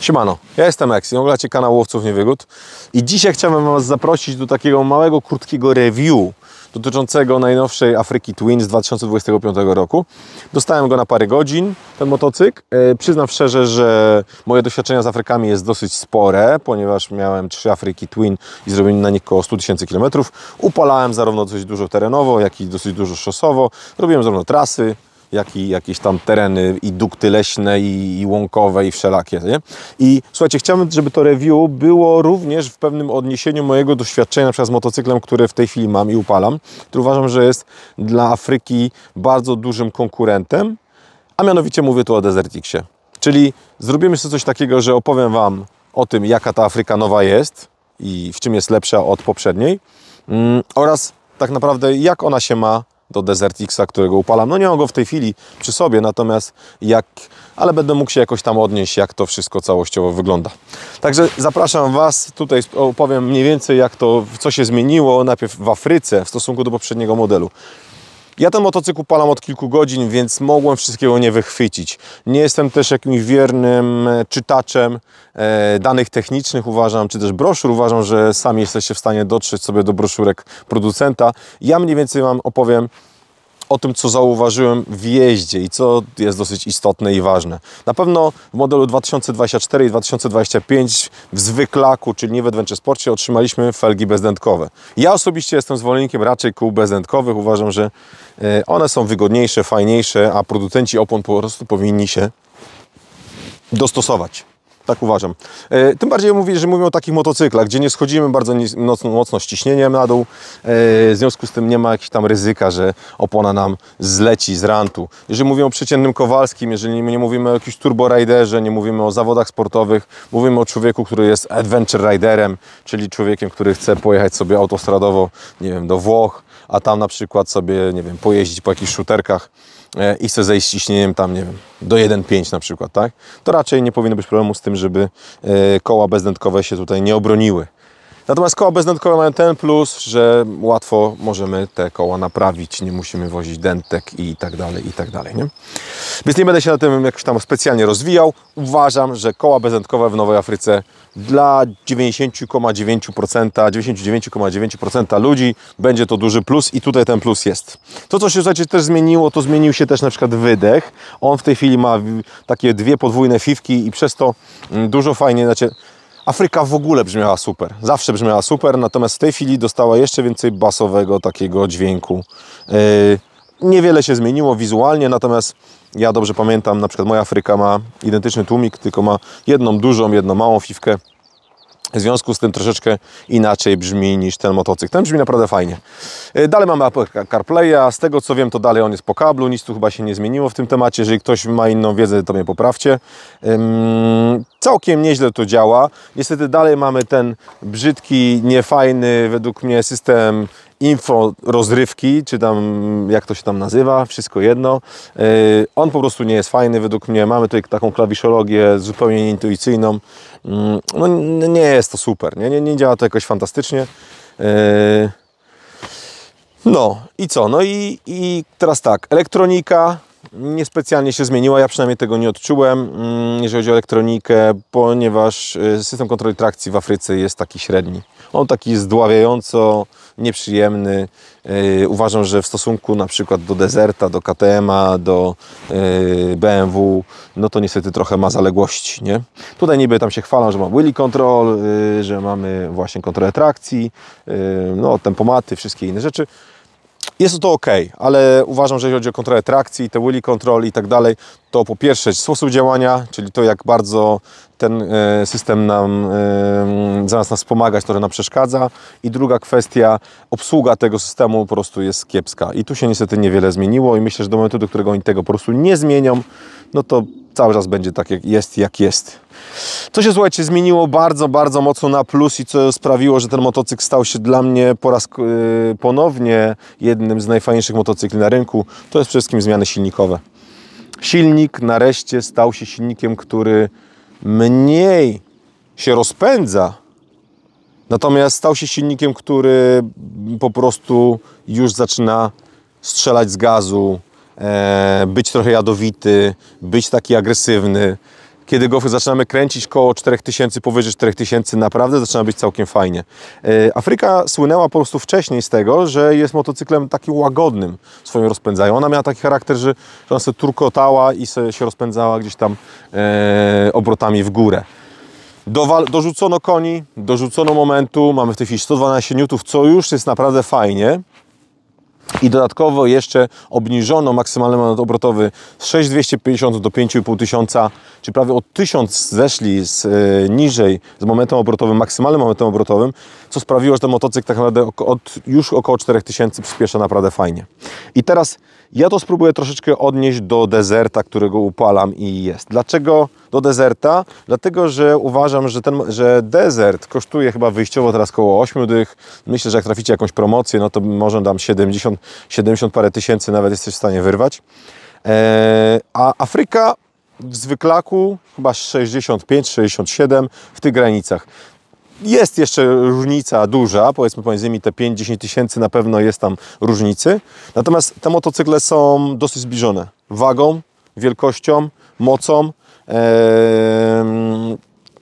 Siemano, ja jestem Exi, oglądacie kanał Łowców Niewygód i dzisiaj chciałbym Was zaprosić do takiego małego, krótkiego review dotyczącego najnowszej Afryki Twin z 2025 roku. Dostałem go na parę godzin, ten motocykl. Przyznam szczerze, że moje doświadczenia z Afrykami jest dosyć spore, ponieważ miałem 3 Afryki Twin i zrobiłem na nich około 100 000 km. Upalałem zarówno dosyć dużo terenowo, jak i dosyć dużo szosowo. Robiłem zarówno trasy, jak i jakieś tam tereny i dukty leśne i łąkowe i wszelakie, nie? I słuchajcie, chciałbym, żeby to review było również w pewnym odniesieniu mojego doświadczenia na przykład z motocyklem, który w tej chwili mam i upalam, który uważam, że jest dla Afryki bardzo dużym konkurentem, a mianowicie mówię tu o Desert X-ie. Czyli zrobimy sobie coś takiego, że opowiem Wam o tym, jaka ta Afryka nowa jest i w czym jest lepsza od poprzedniej oraz tak naprawdę jak ona się ma do Desert X-a, którego upalam. No nie mam go w tej chwili przy sobie, natomiast ale będę mógł się jakoś tam odnieść, jak to wszystko całościowo wygląda. Także zapraszam Was, tutaj opowiem mniej więcej co się zmieniło najpierw w Afryce w stosunku do poprzedniego modelu. Ja ten motocykl upalam od kilku godzin, więc mogłem wszystkiego nie wychwycić. Nie jestem też jakimś wiernym czytaczem danych technicznych, uważam, czy też broszur. Uważam, że sami jesteście w stanie dotrzeć sobie do broszurek producenta. Ja mniej więcej Wam opowiem o tym, co zauważyłem w jeździe i co jest dosyć istotne i ważne. Na pewno w modelu 2024 i 2025 w zwyklaku, czyli nie w Adventure Sporcie, otrzymaliśmy felgi bezdętkowe. Ja osobiście jestem zwolennikiem raczej kół bezdętkowych. Uważam, że one są wygodniejsze, fajniejsze, a producenci opon po prostu powinni się dostosować. Tak uważam. Tym bardziej mówię o takich motocyklach, gdzie nie schodzimy bardzo mocno z ciśnieniem na dół. W związku z tym nie ma jakiegoś tam ryzyka, że opona nam zleci z rantu. Jeżeli mówimy o przeciętnym Kowalskim, jeżeli nie mówimy o jakimś turboriderze, nie mówimy o zawodach sportowych, mówimy o człowieku, który jest adventure riderem, czyli człowiekiem, który chce pojechać sobie autostradowo, nie wiem, do Włoch, a tam na przykład sobie, nie wiem, pojeździć po jakichś shooterkach i chce zejść z ciśnieniem tam, nie wiem, do 1,5 na przykład, tak? To raczej nie powinno być problemu z tym, żeby koła bezdętkowe się tutaj nie obroniły. Natomiast koła bezdętkowe mają ten plus, że łatwo możemy te koła naprawić, nie musimy wozić dentek i tak dalej, nie? Więc nie będę się na tym jakoś tam specjalnie rozwijał. Uważam, że koła bezdętkowe w Nowej Afryce dla 99,9% ludzi będzie to duży plus i tutaj ten plus jest. To, co się słuchajcie, też zmieniło, to zmienił się też na przykład wydech. On w tej chwili ma takie 2 podwójne fifki i przez to dużo fajnie, Afryka w ogóle brzmiała super, zawsze brzmiała super, natomiast w tej chwili dostała jeszcze więcej basowego takiego dźwięku. Niewiele się zmieniło wizualnie, natomiast ja dobrze pamiętam, na przykład moja Afryka ma identyczny tłumik, tylko ma jedną dużą, jedną małą fifkę. W związku z tym troszeczkę inaczej brzmi niż ten motocykl. Ten brzmi naprawdę fajnie. Dalej mamy Apple CarPlaya. Z tego co wiem, to dalej on jest po kablu. Nic tu chyba się nie zmieniło w tym temacie. Jeżeli ktoś ma inną wiedzę, to mnie poprawcie. Całkiem nieźle to działa. Niestety dalej mamy ten brzydki, niefajny według mnie system info rozrywki, czy tam jak to się tam nazywa, wszystko jedno. On po prostu nie jest fajny według mnie. Mamy tutaj taką klawiszologię zupełnie nieintuicyjną. No nie jest to super, nie działa to jakoś fantastycznie. No i co? No i teraz tak, elektronika niespecjalnie się zmieniła, ja przynajmniej tego nie odczułem, jeżeli chodzi o elektronikę, ponieważ system kontroli trakcji w Afryce jest taki średni. On taki zdławiająco nieprzyjemny. Uważam, że w stosunku na przykład do Deserta, do KTM-a, do BMW, no to niestety trochę ma zaległości, nie? Tutaj niby tam się chwalą, że ma wheelie control, że mamy właśnie kontrolę trakcji, no tempomaty, wszystkie inne rzeczy. Jest to ok, ale uważam, że jeżeli chodzi o kontrolę trakcji, te wheelie control i tak dalej, to po pierwsze sposób działania, czyli to jak bardzo ten system zamiast nas pomagać, to nam przeszkadza. I druga kwestia, obsługa tego systemu po prostu jest kiepska. I tu się niestety niewiele zmieniło i myślę, że do momentu, do którego oni tego po prostu nie zmienią, no to cały czas będzie tak jak jest. Co się, słuchajcie, zmieniło bardzo, bardzo mocno na plus i co sprawiło, że ten motocykl stał się dla mnie ponownie jednym z najfajniejszych motocykli na rynku, to jest przede wszystkim zmiany silnikowe. Silnik nareszcie stał się silnikiem, który mniej się rozpędza, natomiast stał się silnikiem, który po prostu już zaczyna strzelać z gazu, być trochę jadowity, być taki agresywny. Kiedy go zaczynamy kręcić koło 4000, powyżej 4000, naprawdę zaczyna być całkiem fajnie. Afryka słynęła po prostu wcześniej z tego, że jest motocyklem takim łagodnym swoim rozpędzają. Ona miała taki charakter, że ona sobie turkotała i sobie się rozpędzała gdzieś tam obrotami w górę. Dorzucono koni, dorzucono momentu, mamy w tej chwili 112 N, co już jest naprawdę fajnie. I dodatkowo jeszcze obniżono maksymalny moment obrotowy z 6250 do 5500, czy prawie o 1000 zeszli niżej z momentem obrotowym, maksymalnym momentem obrotowym, co sprawiło, że ten motocykl tak naprawdę już około 4000 przyspiesza naprawdę fajnie. I teraz ja to spróbuję troszeczkę odnieść do Deserta, którego upalam i jest. Dlaczego do Deserta? Dlatego, że uważam, że Desert kosztuje chyba wyjściowo teraz około 8 dych. Myślę, że jak traficie jakąś promocję, no to może dam 70 parę tysięcy nawet jesteś w stanie wyrwać. A Afryka w zwyklaku chyba 65, 67 w tych granicach. Jest jeszcze różnica duża, powiedzmy pomiędzy nimi te 5-10 tysięcy na pewno jest tam różnicy. Natomiast te motocykle są dosyć zbliżone wagą, wielkością, mocą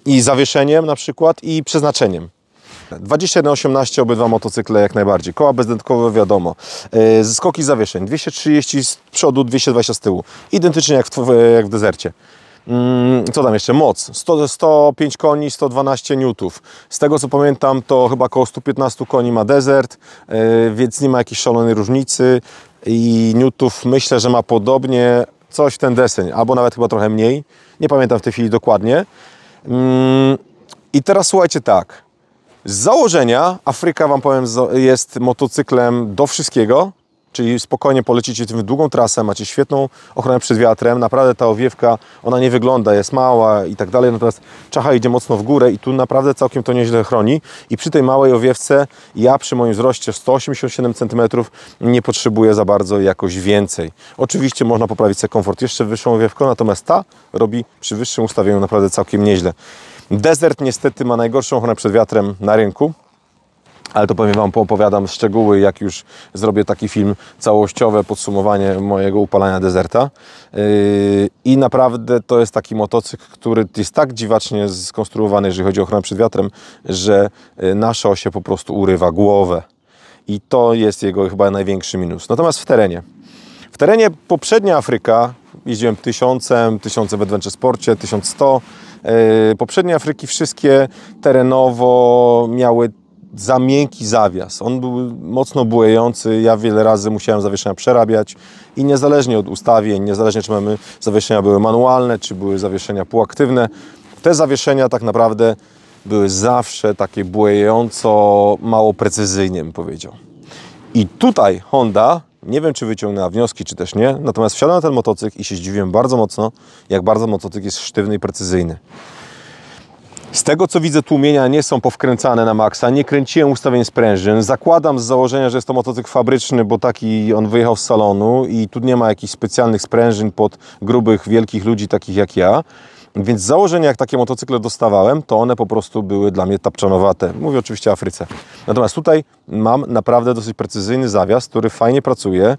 i zawieszeniem na przykład i przeznaczeniem. 21.18 obydwa motocykle jak najbardziej. Koła bezdętkowe wiadomo. Skoki zawieszeń 230 z przodu, 220 z tyłu. Identycznie jak w Desercie. Co tam jeszcze? Moc. 105 koni, 112 newtów. Z tego co pamiętam, to chyba około 115 koni ma Desert, więc nie ma jakiejś szalonej różnicy. I newtów myślę, że ma podobnie coś w ten deseń, albo nawet chyba trochę mniej. Nie pamiętam w tej chwili dokładnie. I teraz słuchajcie tak. Z założenia Afryka, wam powiem, jest motocyklem do wszystkiego. Czyli spokojnie polecicie tym w długą trasę, macie świetną ochronę przed wiatrem, naprawdę ta owiewka, ona nie wygląda, jest mała i tak dalej, natomiast czacha idzie mocno w górę i tu naprawdę całkiem to nieźle chroni i przy tej małej owiewce ja przy moim wzroście 187 cm nie potrzebuję za bardzo jakoś więcej. Oczywiście można poprawić sobie komfort jeszcze wyższą owiewką, natomiast ta robi przy wyższym ustawieniu naprawdę całkiem nieźle. Desert niestety ma najgorszą ochronę przed wiatrem na rynku. Ale to pewnie wam poopowiadam szczegóły, jak już zrobię taki film całościowe, podsumowanie mojego upalania Deserta. I naprawdę to jest taki motocykl, który jest tak dziwacznie skonstruowany, jeżeli chodzi o ochronę przed wiatrem, że na szosie po prostu urywa głowę. I to jest jego chyba największy minus. Natomiast w terenie poprzednia Afryka, jeździłem 1000 w Adventure Sporcie, 1100. Poprzednie Afryki wszystkie terenowo miały za miękki zawias. On był mocno buejący, ja wiele razy musiałem zawieszenia przerabiać i niezależnie od ustawień, niezależnie czy mamy zawieszenia były manualne, czy były zawieszenia półaktywne, te zawieszenia tak naprawdę były zawsze takie buejąco mało precyzyjnie, bym powiedział. I tutaj Honda, nie wiem czy wyciągnęła wnioski, czy też nie, natomiast wsiadłem na ten motocykl i się zdziwiłem bardzo mocno, jak bardzo motocykl jest sztywny i precyzyjny. Z tego co widzę, tłumienia nie są powkręcane na maksa, nie kręciłem ustawień sprężyn. Zakładam z założenia, że jest to motocykl fabryczny, bo taki on wyjechał z salonu i tu nie ma jakichś specjalnych sprężyn pod grubych, wielkich ludzi takich jak ja. Więc z założenia, jak takie motocykle dostawałem, to one po prostu były dla mnie tapczanowate. Mówię oczywiście o Afryce. Natomiast tutaj mam naprawdę dosyć precyzyjny zawias, który fajnie pracuje,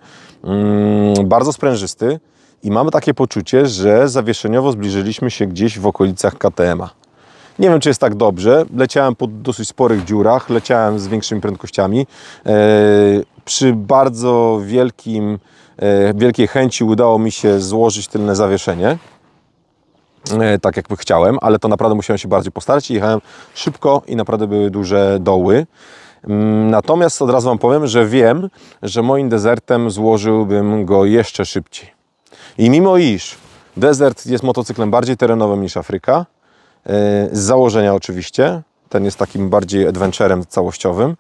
bardzo sprężysty i mamy takie poczucie, że zawieszeniowo zbliżyliśmy się gdzieś w okolicach KTM-a. Nie wiem, czy jest tak dobrze. Leciałem po dosyć sporych dziurach, leciałem z większymi prędkościami. Przy bardzo wielkiej chęci udało mi się złożyć tylne zawieszenie, tak jakby chciałem, ale to naprawdę musiałem się bardziej postarać i jechałem szybko i naprawdę były duże doły. Natomiast od razu wam powiem, że wiem, że moim Desertem złożyłbym go jeszcze szybciej. I mimo iż Desert jest motocyklem bardziej terenowym niż Afryka, z założenia oczywiście, ten jest takim bardziej adventurem całościowym,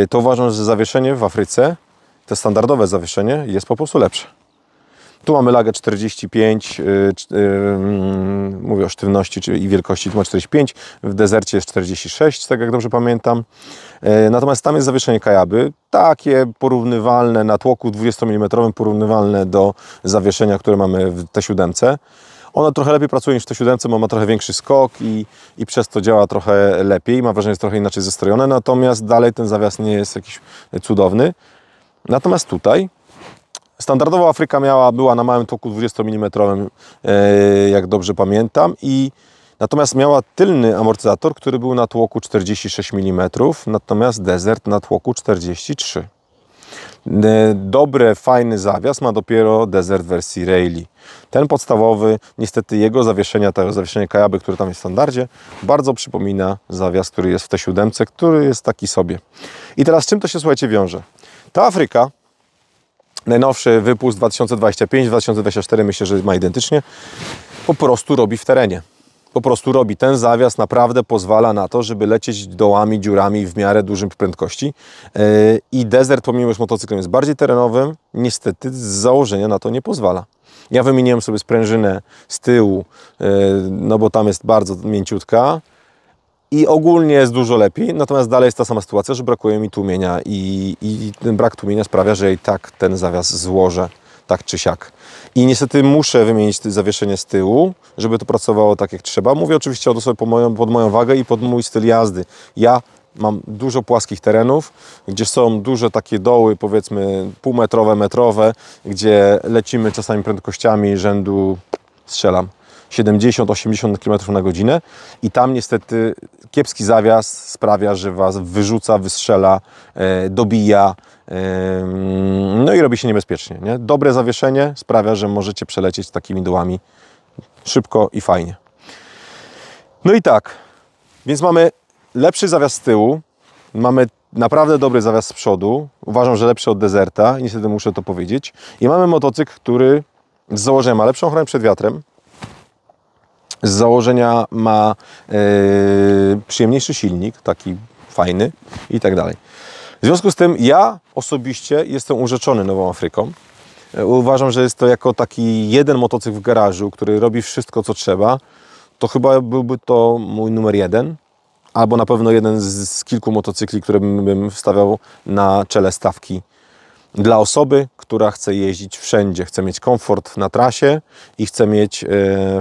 to uważam, że zawieszenie w Afryce, te standardowe zawieszenie jest po prostu lepsze. Tu mamy lagę 45, mówię o sztywności i wielkości, tu ma 45, w Desercie jest 46, tak jak dobrze pamiętam. Natomiast tam jest zawieszenie Kajaby, takie porównywalne na tłoku 20 mm, porównywalne do zawieszenia, które mamy w T7. Ono trochę lepiej pracuje niż w T7, bo ma trochę większy skok i przez to działa trochę lepiej. Mam wrażenie, że jest trochę inaczej zestrojone, natomiast dalej ten zawias nie jest jakiś cudowny. Natomiast tutaj Standardowo Afryka była na małym tłoku 20 mm, jak dobrze pamiętam, natomiast miała tylny amortyzator, który był na tłoku 46 mm, natomiast Desert na tłoku 43. Dobry, fajny zawias ma dopiero Desert wersji Rally. Ten podstawowy, niestety jego zawieszenie Kajaby, które tam jest w standardzie, bardzo przypomina zawias, który jest w T7, który jest taki sobie. I teraz czym to się, słuchajcie, wiąże? Ta Afryka, najnowszy wypust 2025-2024, myślę, że ma identycznie, po prostu robi w terenie. Po prostu robi. Ten zawias naprawdę pozwala na to, żeby lecieć dołami, dziurami w miarę dużym prędkości. I Desert, pomimo że motocyklem jest bardziej terenowym, niestety z założenia na to nie pozwala. Ja wymieniłem sobie sprężynę z tyłu, no bo tam jest bardzo mięciutka i ogólnie jest dużo lepiej, natomiast dalej jest ta sama sytuacja, że brakuje mi tłumienia i ten brak tłumienia sprawia, że i tak ten zawias złożę tak czy siak. I niestety muszę wymienić zawieszenie z tyłu, żeby to pracowało tak jak trzeba. Mówię oczywiście o to sobie pod moją wagę i pod mój styl jazdy. Ja mam dużo płaskich terenów, gdzie są duże takie doły, powiedzmy półmetrowe, metrowe, gdzie lecimy czasami prędkościami rzędu, strzelam, 70-80 km na godzinę i tam niestety kiepski zawias sprawia, że Was wyrzuca, wystrzela, dobija, no i robi się niebezpiecznie. Nie? Dobre zawieszenie sprawia, że możecie przelecieć takimi dołami szybko i fajnie. No i tak, więc mamy lepszy zawias z tyłu, mamy naprawdę dobry zawias z przodu, uważam, że lepszy od Deserta, niestety muszę to powiedzieć, i mamy motocykl, który z założenia ma lepszą ochronę przed wiatrem, z założenia ma przyjemniejszy silnik, taki fajny i tak dalej. W związku z tym ja osobiście jestem urzeczony Nową Afryką. Uważam, że jest to jako taki jeden motocykl w garażu, który robi wszystko, co trzeba. To chyba byłby to mój numer 1, albo na pewno jeden z kilku motocykli, które bym wstawiał na czele stawki dla osoby, która chce jeździć wszędzie, chce mieć komfort na trasie i chce mieć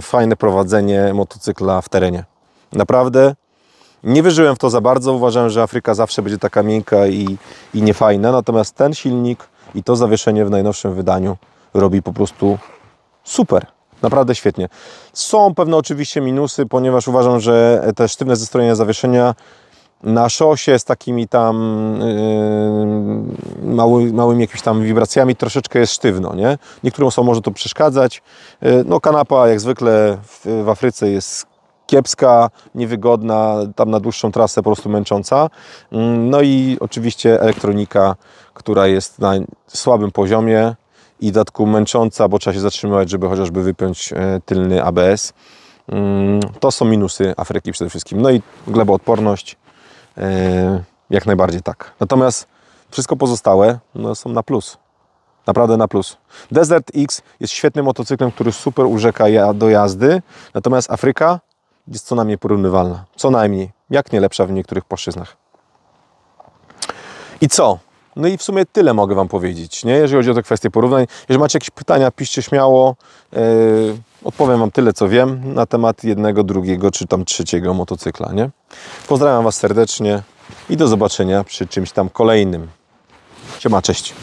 fajne prowadzenie motocykla w terenie. Naprawdę nie wierzyłem w to za bardzo, uważałem, że Afryka zawsze będzie taka miękka i niefajna, natomiast ten silnik i to zawieszenie w najnowszym wydaniu robi po prostu super. Naprawdę świetnie. Są pewne oczywiście minusy, ponieważ uważam, że te sztywne zestrojenia zawieszenia na szosie z takimi tam małymi jakimiś tam wibracjami troszeczkę jest sztywno, nie? Niektórym osobom może to przeszkadzać. No kanapa jak zwykle w Afryce jest kiepska, niewygodna, tam na dłuższą trasę po prostu męcząca. No i oczywiście elektronika, która jest na słabym poziomie i w dodatku męcząca, bo trzeba się zatrzymywać, żeby chociażby wypiąć tylny ABS. To są minusy Afryki przede wszystkim. No i gleboodporność, jak najbardziej tak. Natomiast wszystko pozostałe no, są na plus. Naprawdę na plus. Desert X jest świetnym motocyklem, który super urzeka do jazdy. Natomiast Afryka jest co najmniej porównywalna. Co najmniej. Jak nie lepsza w niektórych płaszczyznach. I co? No i w sumie tyle mogę Wam powiedzieć, nie? Jeżeli chodzi o te kwestie porównań. Jeżeli macie jakieś pytania, piszcie śmiało. Odpowiem Wam tyle, co wiem na temat jednego, drugiego, czy tam trzeciego motocykla, nie? Pozdrawiam Was serdecznie i do zobaczenia przy czymś tam kolejnym. Siema, cześć.